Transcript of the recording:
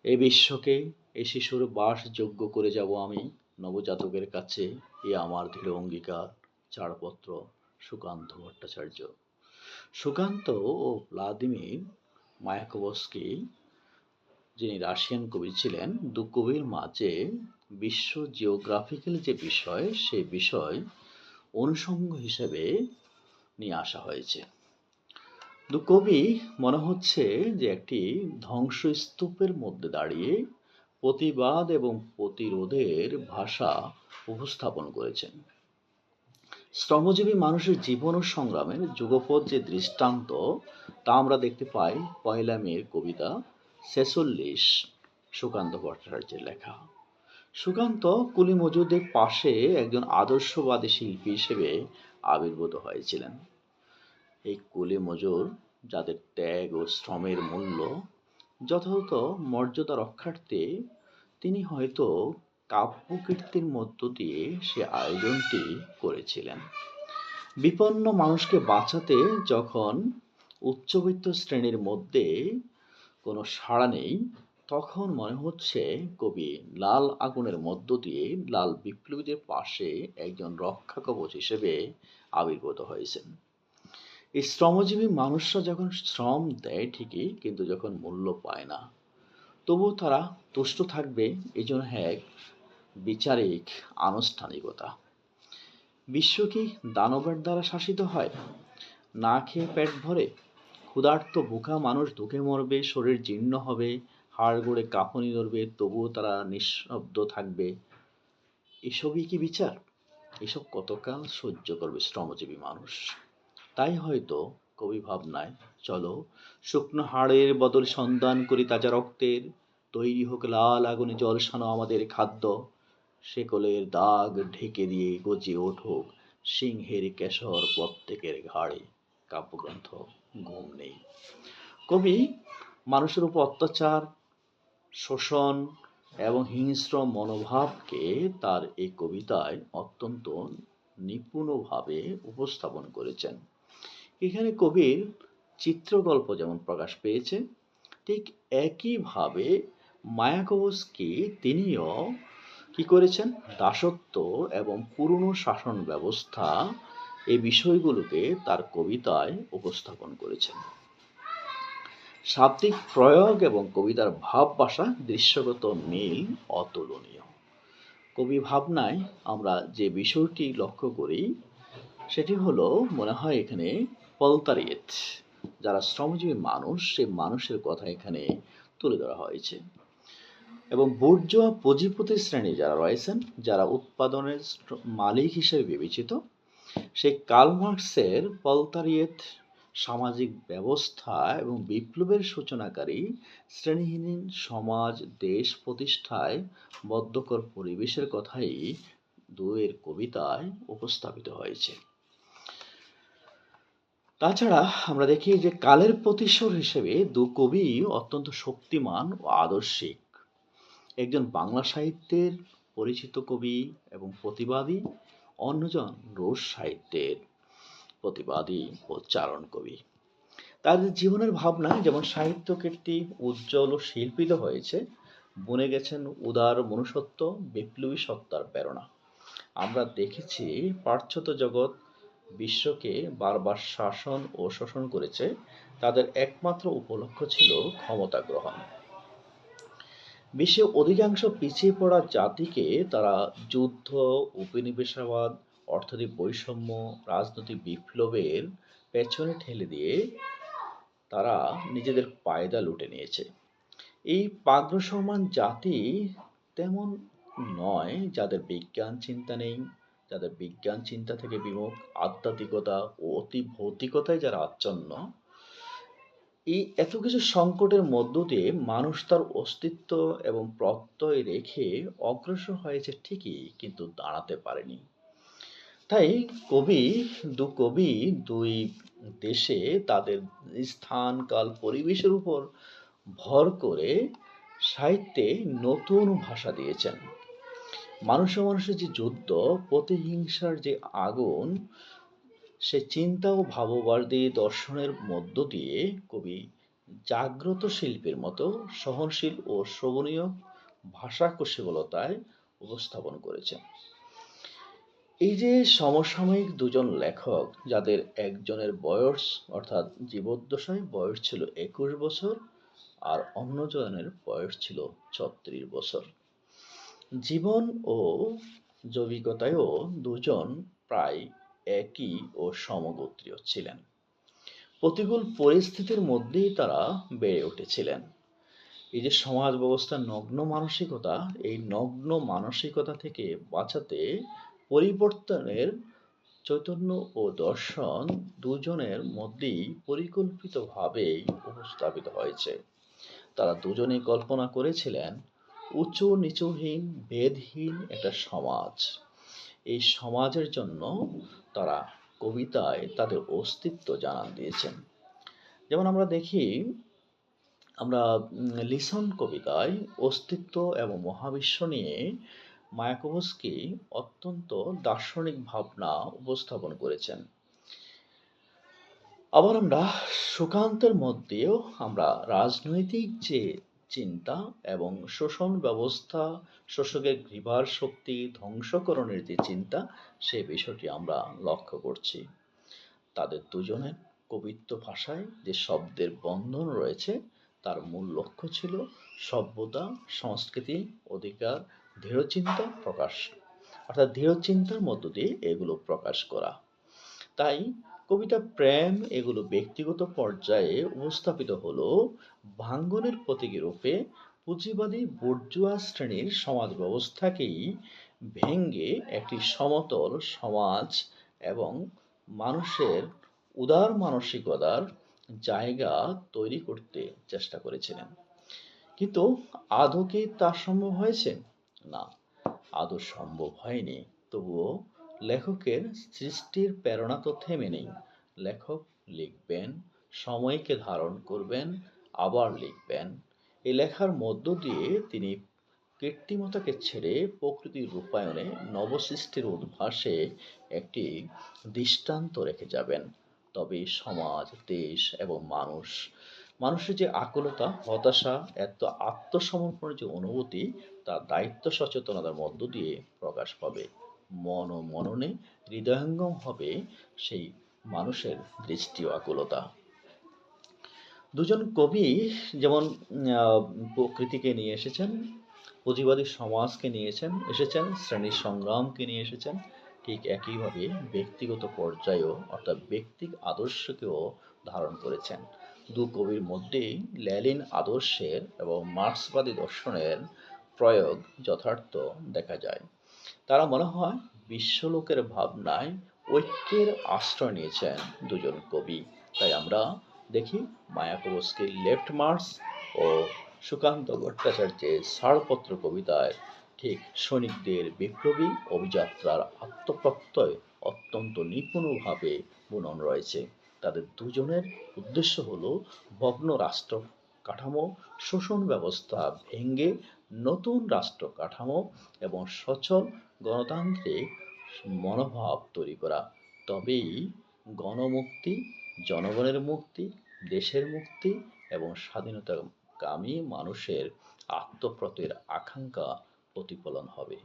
এই বিশ্বকে এই শিশুর বাসযোগ্য করে যাব আমি নবজাতকের কাছে, এ আমার দৃঢ় অঙ্গীকার। ছাড়পত্র, সুকান্ত ভট্টাচার্য। সুকান্ত ও ভ্লাদিমির মায়াকোভস্কি, যিনি রাশিয়ান কবি ছিলেন, দু কবির মাঝে বিশ্ব জিওগ্রাফিক্যাল যে বিষয়, সেই বিষয় অনুষঙ্গ হিসেবে নিয়ে আসা হয়েছে। দু কবি মনে হচ্ছে যে একটি ধ্বংসস্তূপের মধ্যে দাঁড়িয়ে প্রতিবাদ এবং প্রতিরোধের ভাষা উপস্থাপন করেছেন। শ্রমজীবী মানুষের জীবন ও সংগ্রামের যুগপৎ যে দৃষ্টান্ত, তা আমরা দেখতে পাই পয়লা মেয়ের কবিতা ৪৬, সুকান্ত ভট্টাচার্যের লেখা। সুকান্ত কুলি মজুদের পাশে একজন আদর্শবাদী শিল্পী হিসেবে আবির্ভূত হয়েছিলেন। এই কুলি মজুর, যাদের ত্যাগ ও শ্রমের মূল্য যথাযথ মর্যাদা রক্ষার্থে তিনি হয়তো কাব্যকীর্তির মধ্য দিয়ে সে আয়োজনটি করেছিলেন। বিপন্ন মানুষকে বাঁচাতে যখন উচ্চবিত্ত শ্রেণীর মধ্যে কোনো সাড়া নেই, তখন মনে হচ্ছে কবি লাল আগুনের মধ্য দিয়ে লাল বিপ্লবীদের পাশে একজন রক্ষা কবচ হিসেবে আবির্ভূত হয়েছেন। এই শ্রমজীবী মানুষরা যখন শ্রম দেয় ঠিকই, কিন্তু যখন মূল্য পায় না, তবুও তারা তুষ্ট থাকবে, এই জন্য এক বিচারিক আনুষ্ঠানিকতা। বিশ্ব কি দানবের দ্বারা শাসিত হয়? না খেয়ে পেট ভরে ক্ষুধার্ত ভুখা মানুষ ধুকে মরবে, শরীর জীর্ণ হবে, হাড় গড়ে কাঁপুনি ধরবে, তবুও তারা নিঃশব্দ থাকবে। এসবই কি বিচার? এসব কতকাল সহ্য করবে শ্রমজীবী মানুষ? তাই হয়তো কবি ভাবনায়, চলো শুকনো হাড়ের বদল সন্ধান করি তাজা রক্তের, তৈরি হোক লাল আগুনে ঝলসানো আমাদের খাদ্য, শেকলের দাগ ঢেকে দিয়ে গজিয়ে উঠুক সিংহের কেশর প্রত্যেকের ঘাড়ে। কাব্যগ্রন্থ ঘুম নেই। কবি মানুষের উপর অত্যাচার, শোষণ এবং হিংস্র মনোভাবকে তার এই কবিতায় অত্যন্ত নিপুণভাবে উপস্থাপন করেছেন। এখানে কবির চিত্রগল্প যেমন প্রকাশ পেয়েছে, ঠিক একইভাবে মায়াকোভস্কি তিনিও কি করেছেন, দাসত্ব এবং পুরনো শাসন ব্যবস্থা, এই বিষয়গুলোকে তার কবিতায় উপস্থাপন করেছেন। শাব্দিক প্রয়োগ এবং কবিতার ভাব ভাষা দৃশ্যগত মিল অতুলনীয়। কবি ভাবনায় আমরা যে বিষয়টি লক্ষ্য করি, সেটি হলো, মনে হয় এখানে প্রলেতারিয়েট, যারা শ্রমজীবী মানুষ, সেই মানুষের কথা এখানে তুলে ধরা হয়েছে। এবং বুর্জোয়া পুঁজিপতি শ্রেণী যারা রয়েছেন, যারা উৎপাদনের মালিক হিসেবে বিবেচিত, সেই কার্ল মার্কসের প্রলেতারিয়েট সামাজিক ব্যবস্থা এবং বিপ্লবের সূচনাকারী শ্রেণীহীন সমাজ দেশ প্রতিষ্ঠায় বদ্ধকর পরিবেশের কথাই দুয়ের কবিতায় উপস্থাপিত হয়েছে। তাছাড়া আমরা দেখি যে কালের প্রতিশোর হিসেবে দু কবি অত্যন্ত শক্তিমান ও আদর্শিক। একজন বাংলা সাহিত্যের পরিচিত কবি এবং প্রতিবাদী, অন্যজন রুশ সাহিত্যের প্রতিবাদী ও চারণ কবি। তাদের জীবনের ভাবনা যেমন সাহিত্য কীর্তি উজ্জ্বল ও শিল্পিত হয়েছে, বনে গেছেন উদার মনুষ্যত্ব, বিপ্লবী সত্তার প্রেরণা। আমরা দেখেছি পাশ্চাত্য জগৎ বিশ্বকে বারবার শাসন ও শোষণ করেছে, তাদের একমাত্র উপলক্ষ ছিল ক্ষমতা গ্রহণ। বিশ্বের অধিকাংশ পিছিয়ে পড়া জাতিকে তারা যুদ্ধ, উপনিবেশবাদ, অর্থনৈতিক বৈষম্য, রাজনৈতিক বিপ্লবের পেছনে ঠেলে দিয়ে তারা নিজেদের পায়দা লুটে নিয়েছে। এই পাগ্রসমান জাতি তেমন নয় যাদের বিজ্ঞান চিন্তা নেই, যাদের বিজ্ঞান চিন্তা থেকে বিমুখ, আধ্যাত্মিকতা ও অতি ভৌতিকতায় যারা আচ্ছন্ন। এই এত কিছু সংকটের মধ্য দিয়ে মানুষ তার অস্তিত্ব এবং প্রত্যয় রেখে অগ্রসর হয়েছে ঠিকই, কিন্তু দাঁড়াতে পারেনি। তাই কবি দুই দেশে তাদের স্থান, কাল, পরিবেশের উপর ভর করে সাহিত্যে নতুন ভাষা দিয়েছেন। মানুষের যে যুদ্ধ, প্রতিহিংসার যে আগুন, সে চিন্তা ও ভাববাদী দর্শনের মধ্য দিয়ে কবি জাগ্রত শিল্পীর মতো সহনশীল ও শ্রবণীয় ভাষা কৌশলতায় উপস্থাপন করেছেন। এই যে সমসাময়িক দুজন লেখক, যাদের একজনের বয়স অর্থাৎ জীবদ্দশায় বয়স ছিল 21 বছর, আর অন্যজনের বয়স ছিল 36 বছর। জীবন ও জৈবিকতায়ও দুজন প্রায় একই ও সমগোত্রীয় ছিলেন। প্রতিকূল পরিস্থিতির মধ্যেই তারা বেড়ে উঠেছিলেন। এই যে সমাজ ব্যবস্থার নগ্ন মানসিকতা, এই নগ্ন মানসিকতা থেকে বাঁচাতে পরিবর্তনের চৈতন্য ও দর্শন দুজনের মধ্যেই পরিকল্পিতভাবেই উপস্থাপিত হয়েছে। তারা দুজনেই কল্পনা করেছিলেন উঁচু নিচুহীন ভেদহীন একটা সমাজ। এই সমাজের জন্য তারা কবিতায় তাদের অস্তিত্ব জানান দিয়েছেন। যেমন আমরা দেখি, আমরা লিসন কবিতায় অস্তিত্ব এবং মহাবিশ্ব নিয়ে মায়াকোভস্কি অত্যন্ত দার্শনিক ভাবনা উপস্থাপন করেছেন। আবার আমরা সুকান্তের মধ্যেও আমরা রাজনৈতিক যে চিন্তা এবং শোষণ ব্যবস্থা, শোষকের গ্রীবার শক্তি ধ্বংসকরণের যে চিন্তা, সে বিষয়টি আমরা লক্ষ্য করছি। তাদের দুজনের কবিত্ব ভাষায় যে শব্দের বন্ধন রয়েছে, তার মূল লক্ষ্য ছিল সভ্যতা, সংস্কৃতি, অধিকার, দৃঢ়চিন্তা প্রকাশ, অর্থাৎ দৃঢ়চিন্তার মধ্য দিয়ে এগুলো প্রকাশ করা। তাই কবিতা প্রেম এগুলো ব্যক্তিগত পর্যায়ে উপস্থাপিত হলো ভাঙ্গনের প্রতীকী রূপে পুঁজিবাদী বুর্জোয়া শ্রেণীর সমাজ ব্যবস্থাকেই ভেঙ্গে একটি সমতল সমাজ এবং মানুষের উদার মানসিকতার জায়গা তৈরি করতে চেষ্টা করেছিলেন। কিন্তু আদৌ কি তা সম্ভব হয়েছে? না, আদৌ সম্ভব হয়নি। তবুও লেখকের সৃষ্টির প্রেরণা তো থেমে নেই। লেখক লিখবেন, সময়কে ধারণ করবেন, আবার লিখবেন। এই লেখার মধ্য দিয়ে তিনি কৃত্রিমতাকে ছেড়ে প্রকৃতির রূপায়ণে নবসৃষ্টির উদ্ভাসে একটি দৃষ্টান্ত রেখে যাবেন। তবে সমাজ, দেশ এবং মানুষের যে আকুলতা, হতাশা, এত আত্মসমর্পণের যে অনুভূতি, তা দায়িত্ব সচেতনতার মধ্য দিয়ে প্রকাশ পাবে। মন ও মননে হৃদয়ঙ্গম হবে সেই মানুষের দৃষ্টি ও আকুলতা। দুজন কবি যেমন প্রকৃতিকে নিয়ে এসেছেন, পুঁজিবাদী সমাজকে এসেছেন, শ্রেণীর সংগ্রামকে নিয়ে এসেছেন, ঠিক একইভাবে ব্যক্তিগত পর্যায়েও অর্থাৎ ব্যক্তিক আদর্শকেও ধারণ করেছেন। দু কবির মধ্যেই লেনিন আদর্শের এবং মার্ক্সবাদী দর্শনের প্রয়োগ যথার্থ দেখা যায়। তারা মনে হয় বিশ্বলোকের ভাবনায় ঐক্যের আশ্রয় নিয়েছেন দুজন কবি। তাই আমরা দেখি মায়াকোভস্কির লেফট মার্চ ও সুকান্ত ভট্টাচার্যের ছাড়পত্র কবিতায় ঠিক সৈনিকদের বিপ্লবী অভিযাত্রার আত্মপ্রত্যয় অত্যন্ত নিপুণভাবে বুনন রয়েছে। তাদের দুজনের উদ্দেশ্য হলো ভগ্ন রাষ্ট্র কাঠামো, শোষণ ব্যবস্থা ভেঙে নতুন রাষ্ট্র কাঠামো এবং সচল গণতান্ত্রিক মনোভাব তৈরি করা। তবেই গণমুক্তি, জনগণের মুক্তি, দেশের মুক্তি এবং স্বাধীনতাকামী মানুষের আত্মপ্রত্যয়ের আকাঙ্ক্ষা প্রতিফলন হবে।